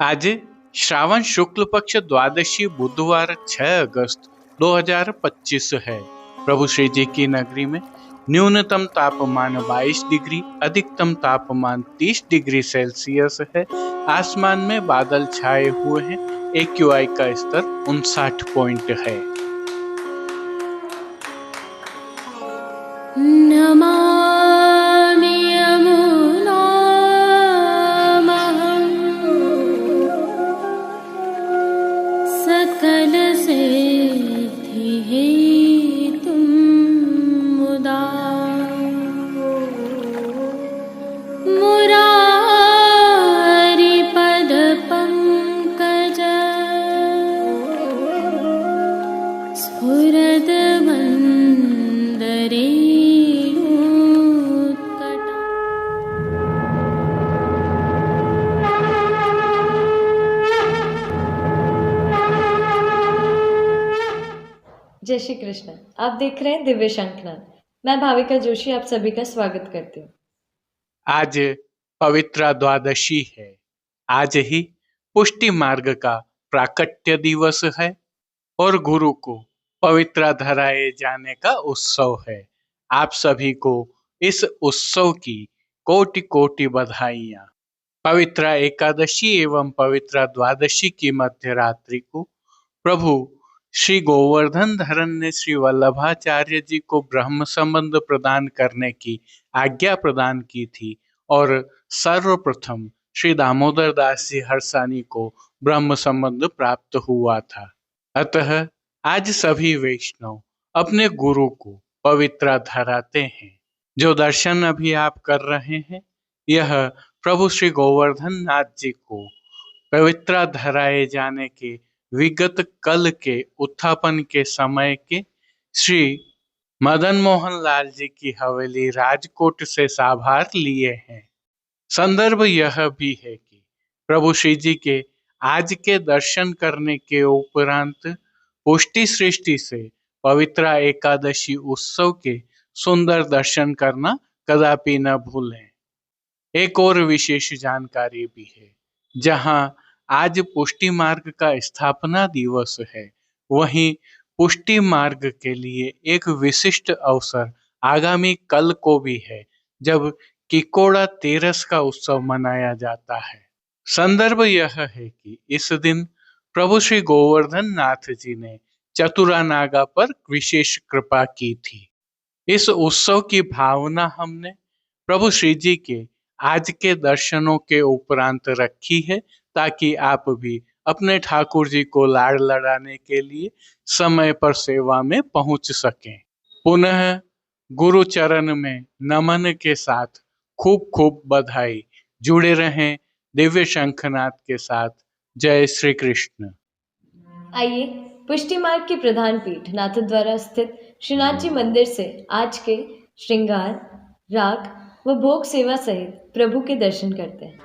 आज श्रावण शुक्ल पक्ष द्वादशी बुधवार 6 अगस्त 2025 है। प्रभु श्री जी की नगरी में न्यूनतम तापमान 22 डिग्री, अधिकतम तापमान 30 डिग्री सेल्सियस है। आसमान में बादल छाए हुए हैं। AQI का स्तर 59 पॉइंट है। नमामि यमुनामहं सकलसिद्धिहेतुं मुदा मुरारिपदपङ्कज स्फुरद्वन्दरे। जय श्री कृष्ण। आप देख रहे हैं दिव्य शंखनाद। मैं भाविका जोशी आप सभी का स्वागत करती हूँ। आज पवित्रा द्वादशी है। आज ही पुष्टि मार्ग का प्राकट्य दिवस है और गुरु को पवित्रा धराए जाने का उत्सव है। आप सभी को इस उत्सव की कोटि कोटि बधाइयाँ। पवित्रा एकादशी एवं पवित्रा द्वादशी की मध्य रात्रि को प्रभु श्री गोवर्धन धरन ने श्री वल्लभाचार्य जी को ब्रह्म संबंध प्रदान करने की आज्ञा प्रदान की थी और सर्वप्रथम श्री दामोदर दास जी हरसानी को ब्रह्म संबंध प्राप्त हुआ था। अतः आज सभी वैष्णव अपने गुरु को पवित्रा धराते हैं। जो दर्शन अभी आप कर रहे हैं, यह प्रभु श्री गोवर्धन नाथ जी को पवित्रा धराए जाने के विगत कल के उत्थापन के समय के श्री मदन मोहन लाल जी की हवेली राजकोट से साभार लिए हैं। संदर्भ यह भी है कि प्रभु श्री जी के आज के दर्शन करने के उपरांत पुष्टि सृष्टि से पवित्रा एकादशी उत्सव के सुंदर दर्शन करना कदापि न भूलें। एक और विशेष जानकारी भी है। जहां आज पुष्टि मार्ग का स्थापना दिवस है, वहीं पुष्टि मार्ग के लिए एक विशिष्ट अवसर आगामी कल को भी है, जब किकोड़ा तेरस का उत्सव मनाया जाता है। संदर्भ यह है कि इस दिन प्रभु श्री गोवर्धन नाथ जी ने चतुरा नागा पर विशेष कृपा की थी। इस उत्सव की भावना हमने प्रभु श्री जी के आज के दर्शनों के उपरांत रखी है, ताकि आप भी अपने ठाकुर जी को लाड़ लड़ाने के लिए समय पर सेवा में पहुंच सकें। पुनः गुरु चरण में नमन के साथ खूब खूब बधाई। जुड़े रहें दिव्य शंखनाद के साथ। जय श्री कृष्ण। आइए पुष्टि मार्ग की प्रधान पीठ नाथद्वारा स्थित श्रीनाथ जी मंदिर से आज के श्रृंगार, राग व भोग सेवा सहित प्रभु के दर्शन करते हैं।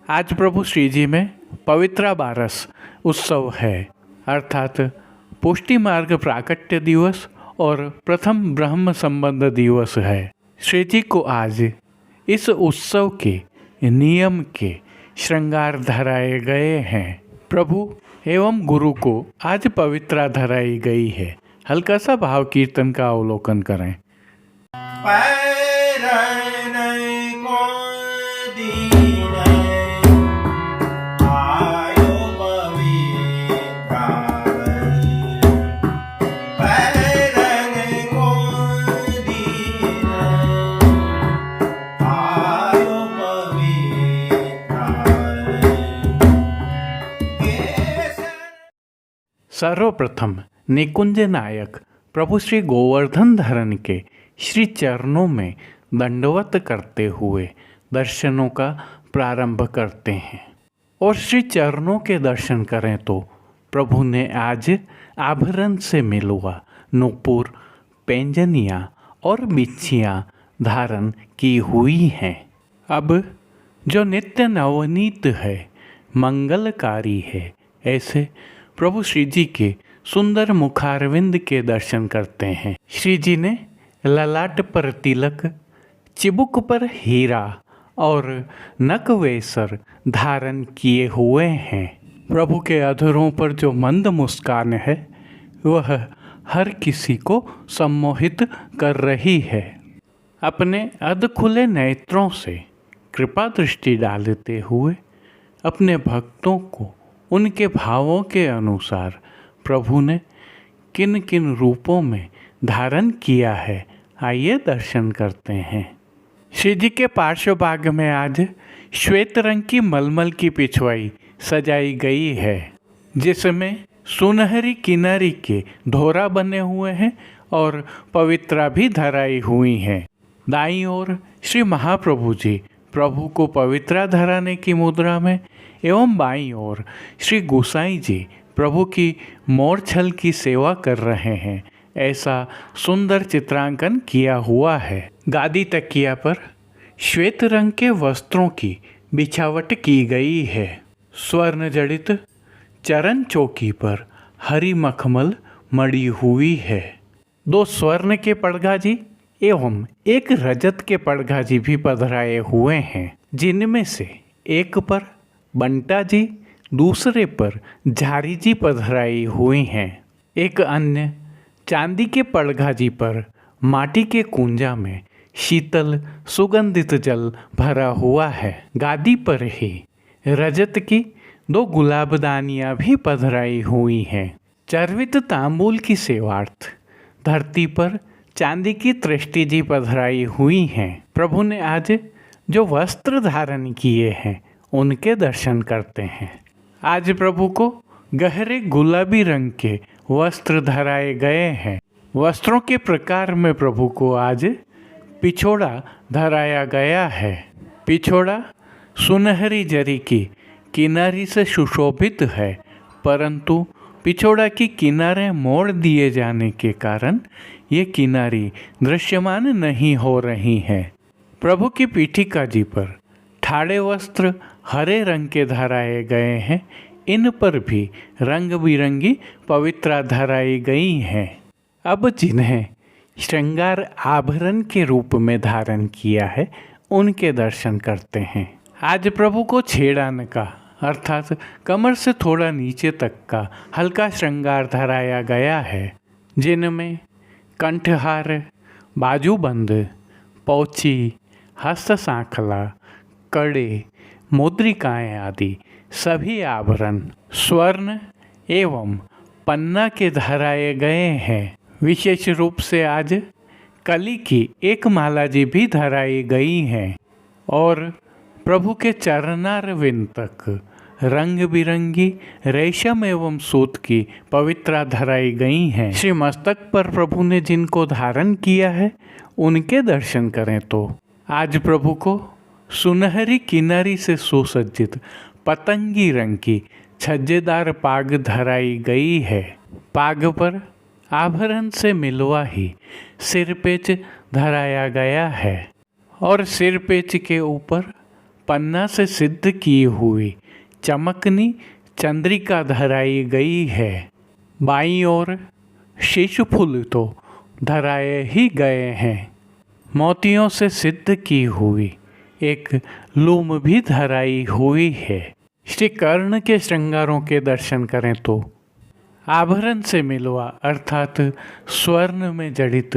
आज प्रभु श्री जी में पवित्रा बारस उत्सव है, अर्थात पुष्टि मार्ग प्राकट्य दिवस और प्रथम ब्रह्म संबंध दिवस है। श्री जी को आज इस उत्सव के नियम के श्रृंगार धराए गए हैं। प्रभु एवं गुरु को आज पवित्रा धराई गई है। हल्का सा भाव कीर्तन का अवलोकन करें। सर्वप्रथम निकुंज नायक प्रभु श्री गोवर्धन धरन के श्री चरणों में दंडवत करते हुए दर्शनों का प्रारंभ करते हैं। और श्री चरणों के दर्शन करें तो प्रभु ने आज आभरण से मिलवा नूपुर, पैंजनियाँ और बिच्छियाँ धारण की हुई हैं। अब जो नित्य नवनीत है, मंगलकारी है, ऐसे प्रभु श्री जी के सुंदर मुखारविंद के दर्शन करते हैं। श्री जी ने ललाट पर तिलक, चिबुक पर हीरा और नकवेसर धारण किए हुए हैं। प्रभु के अधरों पर जो मंद मुस्कान है वह हर किसी को सम्मोहित कर रही है। अपने अध खुले नेत्रों से कृपा दृष्टि डालते हुए अपने भक्तों को उनके भावों के अनुसार प्रभु ने किन किन रूपों में धारण किया है, आइए दर्शन करते हैं। श्री जी के पार्श्व भाग में आज श्वेत रंग की मलमल की पिछवाई सजाई गई है, जिसमें सुनहरी किनारी के धोरा बने हुए हैं और पवित्रा भी धराई हुई हैं। दाईं ओर श्री महाप्रभु जी प्रभु को पवित्रा धराने की मुद्रा में एवं बाईं ओर श्री गोसाई जी प्रभु की मोरछल की सेवा कर रहे हैं, ऐसा सुंदर चित्रांकन किया हुआ है। गादी तकिया पर श्वेत रंग के वस्त्रों की बिछावट की गई है। स्वर्ण जड़ित चरण चौकी पर हरी मखमल मड़ी हुई है। 2 स्वर्ण के पड़गाजी एवं 1 रजत के पड़गाजी भी पधराए हुए हैं, जिनमें से एक पर बंटा जी, दूसरे पर झारी जी पधराई हुई हैं। एक अन्य चांदी के पड़गाजी पर माटी के कुंजा में शीतल सुगंधित जल भरा हुआ है। गादी पर ही रजत की 2 गुलाबदानियाँ भी पधराई हुई हैं। चर्वित तांबूल की सेवार्थ धरती पर चांदी की तृष्टि जी पधराई हुई हैं। प्रभु ने आज जो वस्त्र धारण किए हैं उनके दर्शन करते हैं। आज प्रभु को गहरे गुलाबी रंग के वस्त्र धराए गए हैं। वस्त्रों के प्रकार में प्रभु को आज पिछोड़ा धराया गया है। पिछोड़ा सुनहरी जरी की किनारी से सुशोभित है, परंतु पिछोड़ा की किनारे मोड़ दिए जाने के कारण ये किनारी दृश्यमान नहीं हो रही हैं। प्रभु की पीठिका जी पर ठाड़े वस्त्र हरे रंग के धराए गए हैं। इन पर भी रंग बिरंगी पवित्रा धराई गई हैं। अब जिन्हें श्रृंगार आभरण के रूप में धारण किया है उनके दर्शन करते हैं। आज प्रभु को छेड़ान का अर्थात कमर से थोड़ा नीचे तक का हल्का श्रृंगार धराया गया है, जिनमें कंठहार, बाजूबंद, पौची, हस्त सांखला, कड़े, मुद्रिकाएँ आदि सभी आभरण स्वर्ण एवं पन्ना के धराए गए हैं। विशेष रूप से आज कली की एक माला जी भी धराई गई हैं और प्रभु के चरणारविंद तक रंग बिरंगी रेशम एवं सूत की पवित्रा धराई गई हैं। श्री मस्तक पर प्रभु ने जिनको धारण किया है उनके दर्शन करें तो आज प्रभु को सुनहरी किनारी से सुसज्जित पतंगी रंग की छज्जेदार पाग धराई गई है। पाग पर आभरण से मिलवा ही सिरपेच धराया गया है और सिरपेच के ऊपर पन्ना से सिद्ध की हुई चमकनी चंद्रिका धराई गई है। बाईं ओर शीश फूल तो धराए ही गए हैं। मोतियों से सिद्ध की हुई एक लूम भी धराई हुई है। श्री कर्ण के श्रृंगारों के दर्शन करें तो आभरण से मिलवा अर्थात स्वर्ण में जड़ित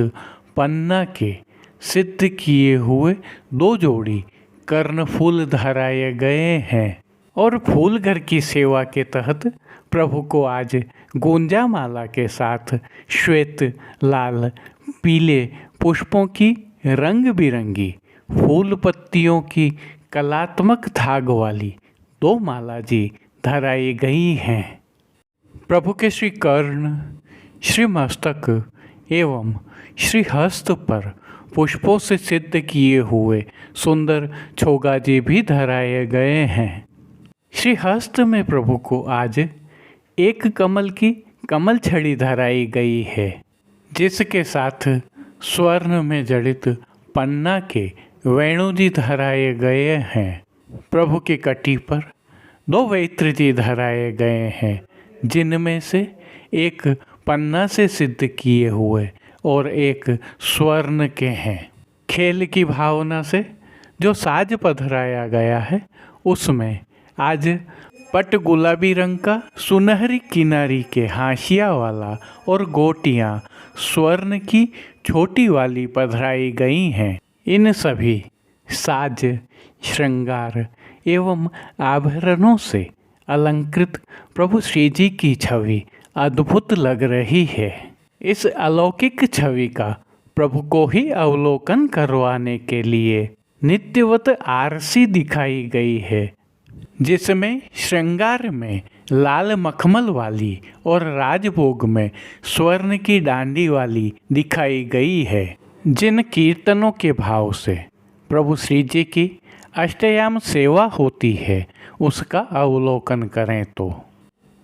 पन्ना के सिद्ध किए हुए 2 जोड़ी कर्ण फूल धराए गए हैं और फूल घर की सेवा के तहत प्रभु को आज गोंजा माला के साथ श्वेत, लाल, पीले पुष्पों की रंग बिरंगी फूल पत्तियों की कलात्मक धाग वाली 2 माला जी धराई गई हैं। प्रभु के श्री कर्ण, श्री मस्तक एवं श्री हस्त पर पुष्पों से सिद्ध किए हुए सुंदर छोगाजी भी धराए गए हैं। श्री हस्त में प्रभु को आज एक कमल की कमल छड़ी धराई गई है, जिसके साथ स्वर्ण में जड़ित पन्ना के वेणु जी धराए गए हैं। प्रभु की कटी पर 2 वैत्र जी धराए गए हैं, जिनमें से एक पन्ना से सिद्ध किए हुए और एक स्वर्ण के हैं। खेल की भावना से जो साज पधराया गया है, उसमें आज पट गुलाबी रंग का सुनहरी किनारी के हाशिया वाला और गोटियां स्वर्ण की छोटी वाली पधराई गई हैं। इन सभी साज, श्रृंगार एवं आभरणों से अलंकृत प्रभु श्री जी की छवि अद्भुत लग रही है। इस अलौकिक छवि का प्रभु को ही अवलोकन करवाने के लिए नित्यवत आरसी दिखाई गई है, जिसमें श्रृंगार में लाल मखमल वाली और राजभोग में स्वर्ण की डांडी वाली दिखाई गई है। जिन कीर्तनों के भाव से प्रभु श्री जी की अष्टयाम सेवा होती है, उसका अवलोकन करें तो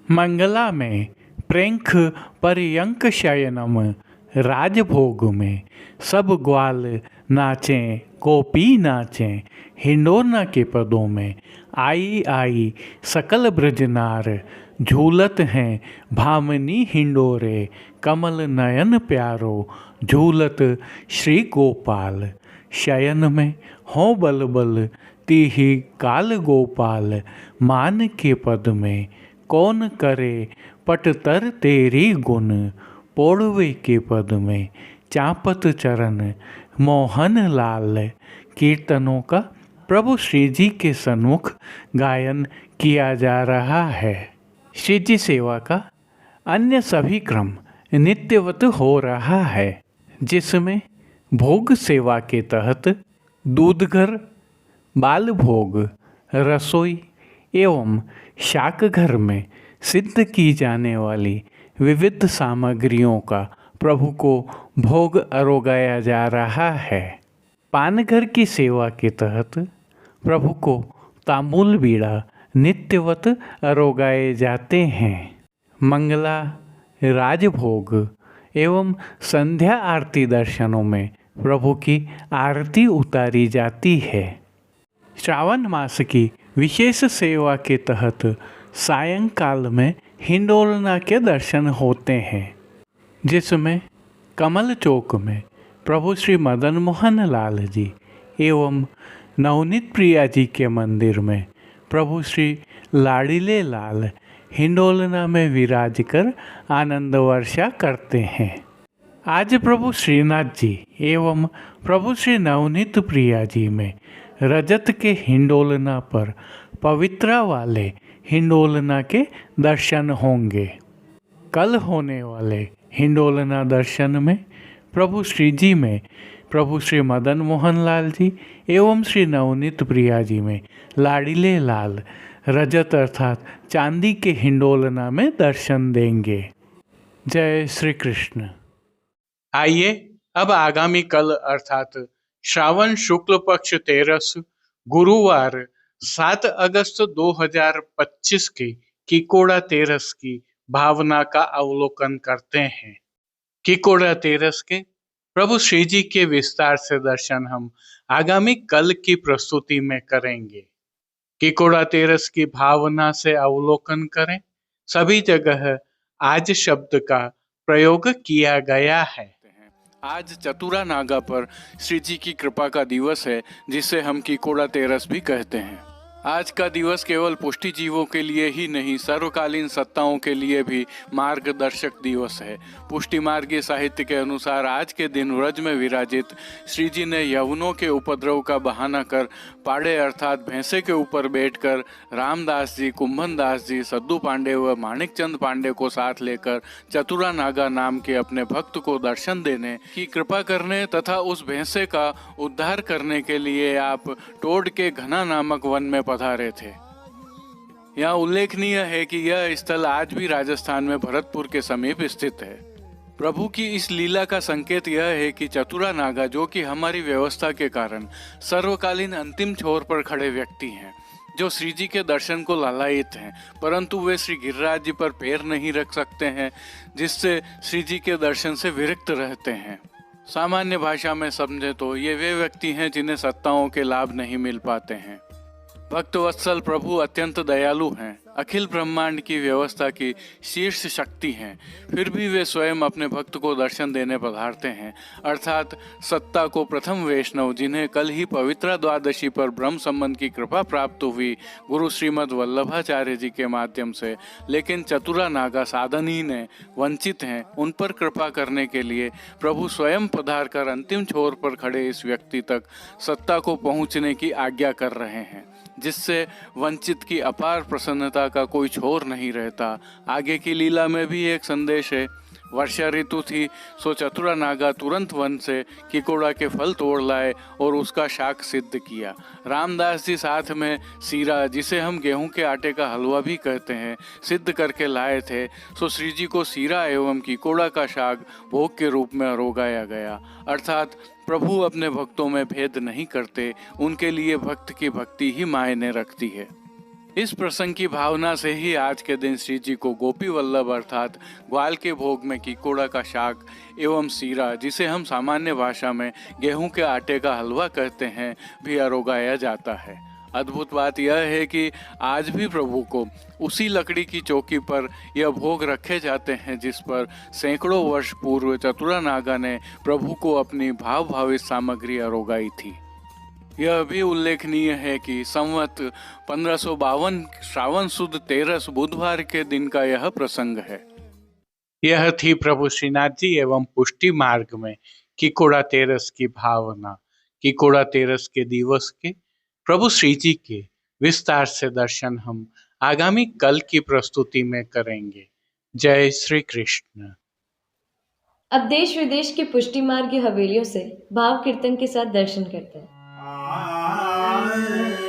मंगला में प्रेंख पर्यंक शयनम, राजभोग में सब ग्वाल नाचें गोपी नाचें, हिंडोरना के पदों में आई आई सकल ब्रजनार, झूलत हैं भामनी हिंडोरे, कमल नयन प्यारो झूलत श्री गोपाल। शयन में हो बल बल तीही काल गोपाल, मान के पद में कौन करे पटतर तेरी गुण, पोड़वे के पद में चापत चरण मोहन लाल। कीर्तनों का प्रभु श्री जी के सन्मुख गायन किया जा रहा है। श्री जी सेवा का अन्य सभी क्रम नित्यवत हो रहा है, जिसमें भोग सेवा के तहत दूधघर, बाल भोग, रसोई एवं शाक घर में सिद्ध की जाने वाली विविध सामग्रियों का प्रभु को भोग अरोगाया जा रहा है। पानघर की सेवा के तहत प्रभु को तांबूल बीड़ा नित्यवत अरोगाए जाते हैं। मंगला, राजभोग एवं संध्या आरती दर्शनों में प्रभु की आरती उतारी जाती है। श्रावण मास की विशेष सेवा के तहत सायंकाल में हिंडोलना के दर्शन होते हैं, जिसमें कमल चौक में प्रभु श्री मदन मोहन लाल जी एवं नवनीत प्रिया जी के मंदिर में प्रभु श्री लाड़ीले लाल हिंडोलना में विराज कर आनंद वर्षा करते हैं। आज प्रभु श्रीनाथ जी एवं प्रभु श्री नवनीत प्रिया जी में रजत के हिंडोलना पर पवित्रा वाले हिंडोलना के दर्शन होंगे। कल होने वाले हिंडोलना दर्शन में प्रभु श्री जी में प्रभु श्री मदन मोहन लाल जी एवं श्री नवनीत प्रिया जी में लाड़ीले लाल रजत अर्थात चांदी के हिंडोलना में दर्शन देंगे। जय श्री कृष्ण। आइए अब आगामी कल अर्थात श्रावण शुक्ल पक्ष 13 गुरुवार 7 अगस्त 2025 के किकोड़ा तेरस की भावना का अवलोकन करते हैं। किकोड़ा तेरस के प्रभु श्री जी के विस्तार से दर्शन हम आगामी कल की प्रस्तुति में करेंगे। किकोड़ा तेरस की भावना से अवलोकन करें। सभी जगह आज शब्द का प्रयोग किया गया है। आज चतुरा नागा पर श्री जी की कृपा का दिवस है, जिसे हम किकोड़ा तेरस भी कहते हैं। आज का दिवस केवल पुष्टि जीवों के लिए ही नहीं, सर्वकालीन सत्ताओं के लिए भी मार्गदर्शक दिवस है। पुष्टि मार्गीय साहित्य के अनुसार आज के दिन व्रज में विराजित श्री जी ने यवनों के उपद्रव का बहाना कर पाड़े अर्थात भैंसे के ऊपर बैठकर रामदास जी, कुंभन दास जी, सद्दू पांडे व माणिक चंद पांडे को साथ लेकर चतुरा नागा नाम के अपने भक्त को दर्शन देने की कृपा करने तथा उस भैंसे का उद्धार करने के लिए आप टोड के घना नामक वन में पधारे थे। यहाँ उल्लेखनीय है कि यह स्थल आज भी राजस्थान में भरतपुर के समीप स्थित है। प्रभु की इस लीला का संकेत यह है कि चतुरा नागा, जो कि हमारी व्यवस्था के कारण सर्वकालीन अंतिम छोर पर खड़े व्यक्ति हैं, जो श्री जी के दर्शन को लालायित हैं, परंतु वे श्री गिरिराज जी पर पैर नहीं रख सकते हैं, जिससे श्री जी के दर्शन से विरक्त रहते हैं। सामान्य भाषा में समझे तो ये वे व्यक्ति हैं जिन्हें सत्ताओं के लाभ नहीं मिल पाते हैं। भक्त वत्सल प्रभु अत्यंत दयालु हैं, अखिल ब्रह्मांड की व्यवस्था की शीर्ष शक्ति हैं, फिर भी वे स्वयं अपने भक्त को दर्शन देने पधारते हैं, अर्थात सत्ता को प्रथम वैष्णव, जिन्हें कल ही पवित्रा द्वादशी पर ब्रह्म संबंध की कृपा प्राप्त हुई गुरु श्रीमद् वल्लभाचार्य जी के माध्यम से, लेकिन चतुरा नागा साधनहीन हैं, वंचित हैं, उन पर कृपा करने के लिए प्रभु स्वयं पधार कर अंतिम छोर पर खड़े इस व्यक्ति तक सत्ता को पहुँचने की आज्ञा कर रहे हैं, जिससे वंचित की अपार प्रसन्नता का कोई छोर नहीं रहता। आगे की लीला में भी एक संदेश है। वर्षा ऋतु थी, सो चतुरा नागा तुरंत वन से किकोड़ा के फल तोड़ लाए और उसका शाक सिद्ध किया। रामदास जी साथ में सीरा, जिसे हम गेहूं के आटे का हलवा भी कहते हैं, सिद्ध करके लाए थे। सो श्री जी को सीरा एवं किकोड़ा का शाक भोग के रूप में अरोगाया गया। अर्थात प्रभु अपने भक्तों में भेद नहीं करते, उनके लिए भक्त की भक्ति ही मायने रखती है। इस प्रसंग की भावना से ही आज के दिन श्री जी को गोपी वल्लभ अर्थात ग्वाल के भोग में किकोड़ा का शाक एवं सीरा, जिसे हम सामान्य भाषा में गेहूं के आटे का हलवा कहते हैं, भी अरोगाया जाता है। अद्भुत बात यह है कि आज भी प्रभु को उसी लकड़ी की चौकी पर यह भोग रखे जाते हैं जिस पर सैकड़ों वर्ष पूर्व चतुरा नागा ने प्रभु को अपनी भाव भावित सामग्री अरोगाई थी। यह भी उल्लेखनीय है कि संवत 1552 श्रावण सुद 13 बुधवार के दिन का यह प्रसंग है। यह थी प्रभु श्रीनाथ जी एवं पुष्टि मार्ग में किकोड़ा तेरस की भावना। किकोड़ा तेरस के दिवस के प्रभु श्री जी के विस्तार से दर्शन हम आगामी कल की प्रस्तुति में करेंगे। जय श्री कृष्ण। अब देश विदेश की पुष्टि मार्ग की हवेलियों से भाव कीर्तन के साथ दर्शन करते हैं। Amen.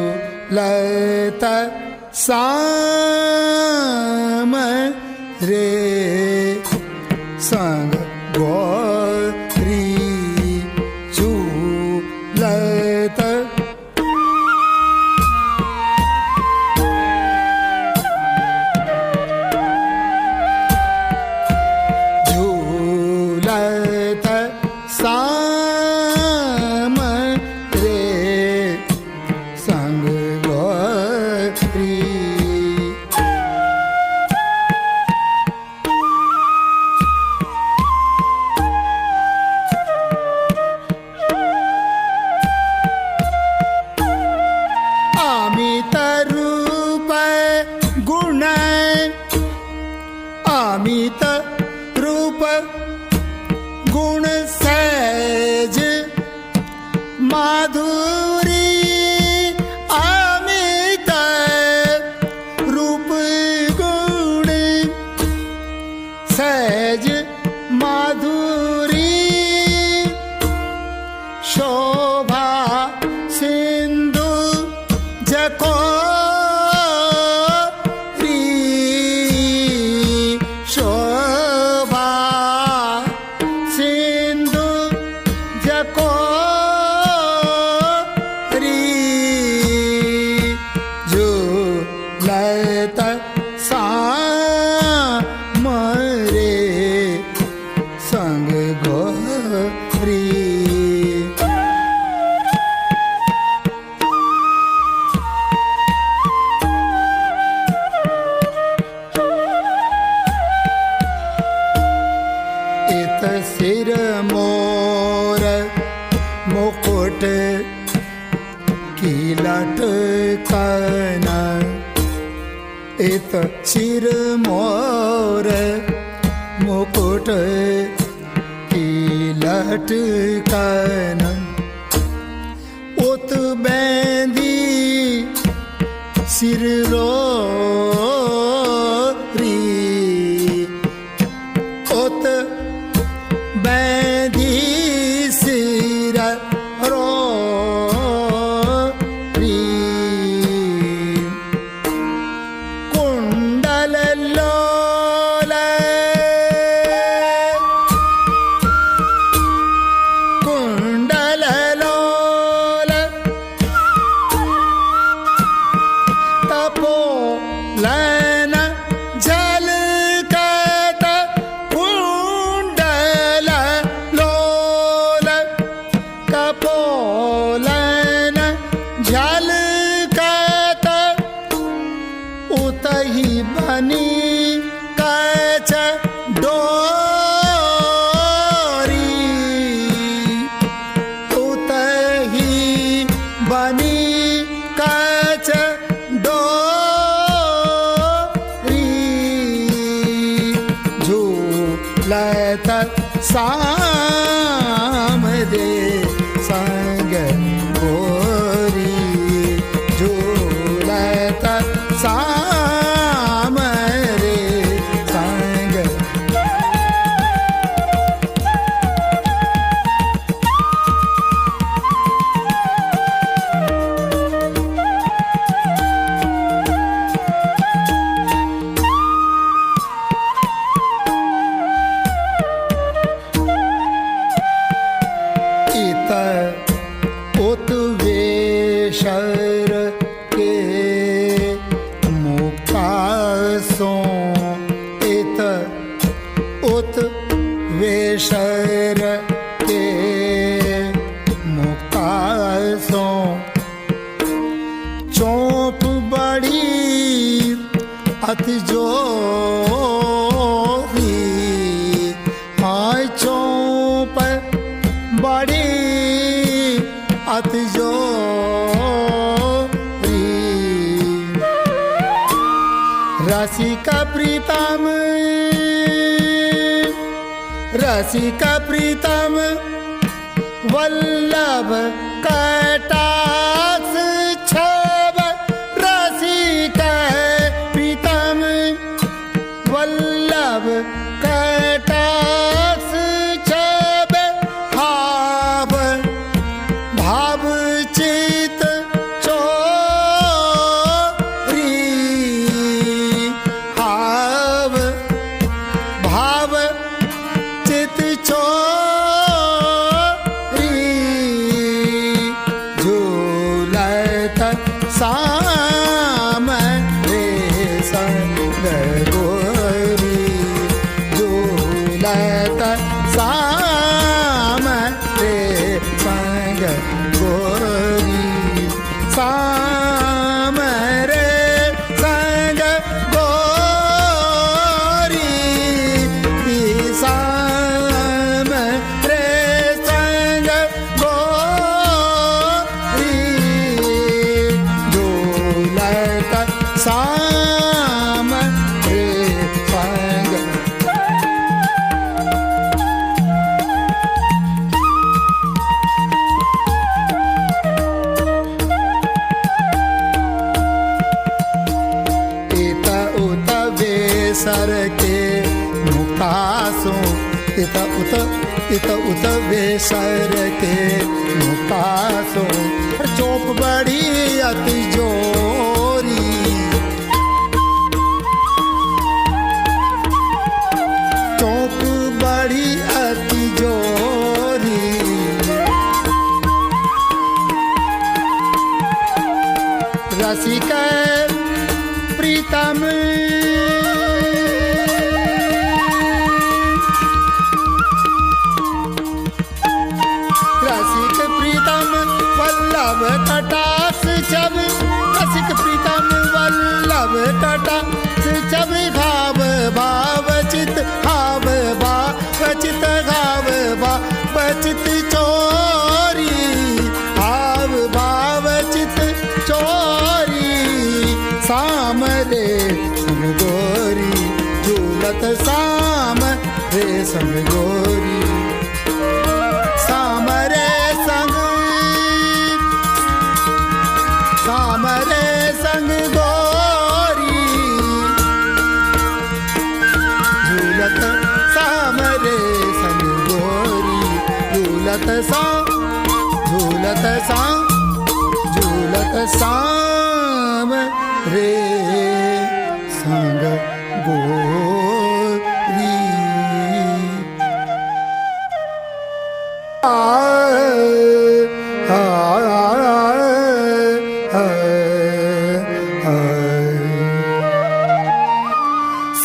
झूलत साम रे संग गौरी झूलत झूलत साम रे संग गौरी अमित रूप गुण अमित रूप गुण सहज माधुरी अमित रूप गुण सहज माधुरी शोभा सिंधु जकोरी शोभा सिंधु जकोरी झूलत साम रे संग गौरी इत सिर मोर मुकुट की लटकन इत सिर मोर मुकुट की लटकन उत बैंदी सिर रोरी उत बैंदी सिर रोरी कुंडल लोल कुंडल लोल तपोलन झलकत कुंडल लोल कपोलन झलकत उतहि बनी कच डोरी उतहि बनी कच डोरी झूलत साम दे संग गोरी झूलत साम रे संग इत उत वेशर के मुकासों इत उत वेशर के मुकासों चौप बड़ी अति जोरी हाय चौप बड़ी अति जोरी रसिका प्रीतम रसिका प्रीतम वल्लभ कटाक्ष छब रसिका प्रीतम साम रे संग इत उत बेसर के मुक्तासों इत उत बेसर के मुक्तासों चौप बड़ी अति जोरी चौप बड़ी अति जोरी रसिक प्रीतम रसिक प्रीतम वल्लभ कटाक्ष छवि रसिक प्रीतम वल्लभ कटाक्ष छवि घाव भाव चित हाव भाव चित घाव भाव चित चोरी हाव भाव चित चोरी साम रे संग गोरी झूलत साम रे संग गोरी साम रे संग गोरी झूलत साम रे संग गोरी झूलत साम रे संग गोरी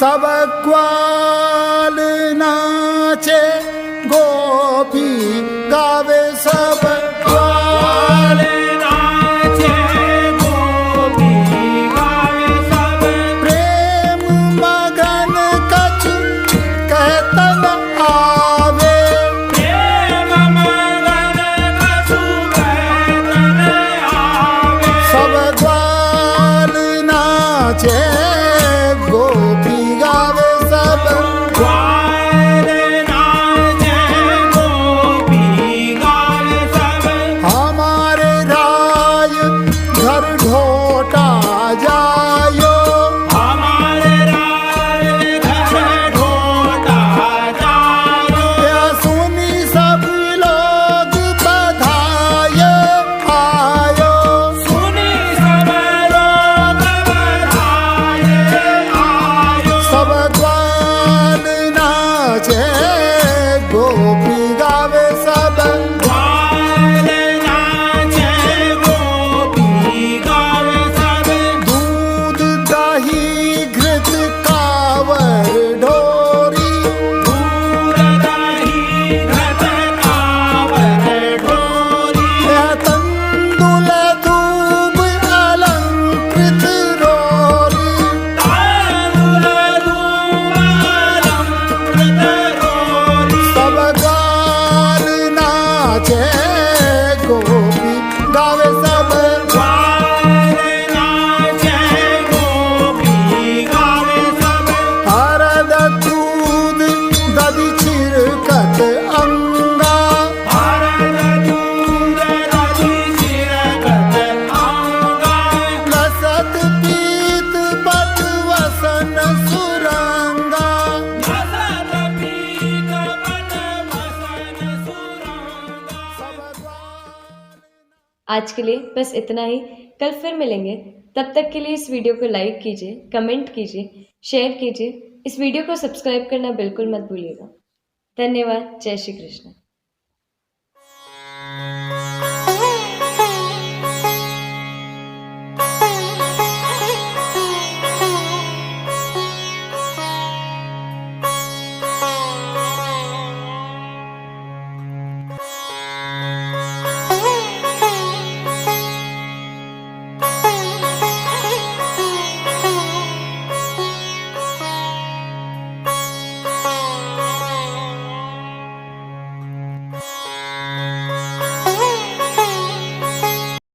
सब ग्वाल नाचे गोपी गावे सब ग्वाल नाचे गोपी गावे सब प्रेम मगन कछु कहतन आवे प्रेम मगन कछु कहतन आवे सब ग्वाल नाचे गोपी गावे सब ग्वाल नाचे गोपी गावे सब हमारे राय घर ढोटा जायो हमारे राय घर ढोटा जायो या सुनी सब लोग बधाई आयो सुनी सब लोग बधाई आयो सब ग्वाल नाचे गोपी गावे सब ग्वाल नाचे गोपी गावे सब दूध दही घृत कावर ढोरी दूध दही घृत कावर ढोरी तंदुल धूप अलंकृत रोरी तंदुल धूप अलंकृत रोरी सब ग्वाल नाचे गोपी गावे सब ग्वाल नाचे गोपी गावे सब हरद दूध दधि छिरकत अंगा हरद दूध दधि छिरकत अंगा लसत पीत पट वसन सुरंगा लसत पीत पट वसन सुरंगा सब आज के लिए बस इतना ही। कल फिर मिलेंगे, तब तक के लिए इस वीडियो को लाइक कीजिए, कमेंट कीजिए, शेयर कीजिए। इस वीडियो को सब्सक्राइब करना बिल्कुल मत भूलिएगा। धन्यवाद। जय श्री कृष्ण।